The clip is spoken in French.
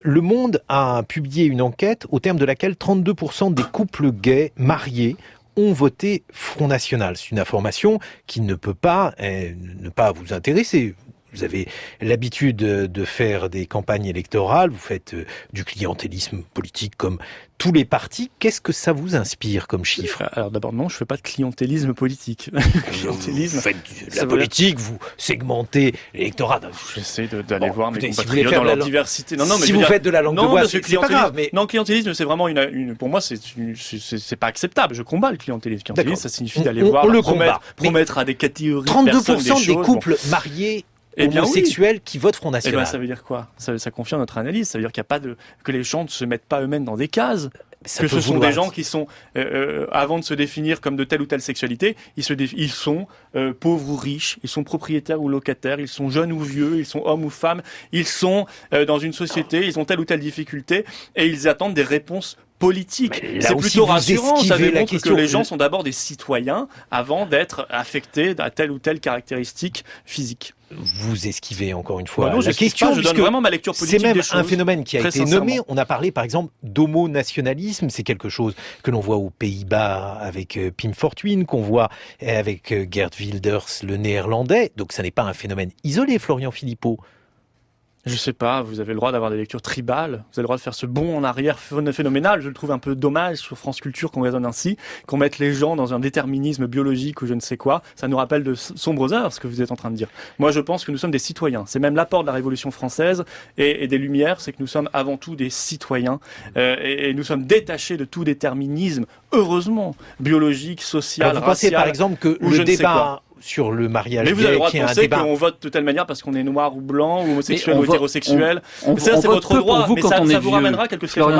Le Monde a publié une enquête au terme de laquelle 32% des couples gays mariés ont voté Front National. C'est une information qui ne peut pas ne pas vous intéresser. Vous avez l'habitude de faire des campagnes électorales, vous faites du clientélisme politique comme tous les partis. Qu'est-ce que ça vous inspire comme chiffre? Alors d'abord, non, je ne fais pas de clientélisme politique. Clientélisme, vous faites de la politique, vous segmentez l'électorat. J'essaie d'aller voir mes compatriots dans leur diversité. Non, mais si vous faites de la langue de bois, c'est pas grave. Mais... Non, clientélisme, c'est vraiment pour moi, c'est pas acceptable. Je combats le clientélisme. Clientélisme, ça signifie d'aller voir, promettre à des catégories de personnes des choses. 32% des couples mariés homosexuels qui votent Front National. Ça veut dire quoi? Ça confirme notre analyse. Ça veut dire qu'il y a pas que les gens ne se mettent pas eux-mêmes dans des cases. Que ce sont des gens qui sont, avant de se définir comme de telle ou telle sexualité, ils sont pauvres ou riches, ils sont propriétaires ou locataires, ils sont jeunes ou vieux, ils sont hommes ou femmes, ils sont dans une société, ils ont telle ou telle difficulté et ils attendent des réponses politiques. C'est plutôt rassurant, ça démontre que les gens sont d'abord des citoyens avant d'être affectés à telle ou telle caractéristique physique. Vous esquivez encore une fois la question. Je donne vraiment ma lecture politique des choses. C'est même un phénomène qui a été nommé. On a parlé par exemple d'homonationalisme. C'est quelque chose que l'on voit aux Pays-Bas avec Pim Fortuyn, qu'on voit avec Geert Wilders, le néerlandais. Donc ça n'est pas un phénomène isolé, Florian Philippot. Je sais pas, vous avez le droit d'avoir des lectures tribales, vous avez le droit de faire ce bond en arrière phénoménal. Je le trouve un peu dommage sur France Culture qu'on raisonne ainsi, qu'on mette les gens dans un déterminisme biologique ou je ne sais quoi. Ça nous rappelle de sombres heures, ce que vous êtes en train de dire. Moi, je pense que nous sommes des citoyens. C'est même l'apport de la Révolution française et des Lumières, c'est que nous sommes avant tout des citoyens et nous sommes détachés de tout déterminisme, heureusement, biologique, social, racial. Vous pensez par exemple que le débat sur le mariage gay, mais vous avez le droit de penser qu'on vote de telle manière parce qu'on est noir ou blanc ou homosexuel ou hétérosexuel. Ça, c'est votre droit, mais ça vous ramènera quelque chose.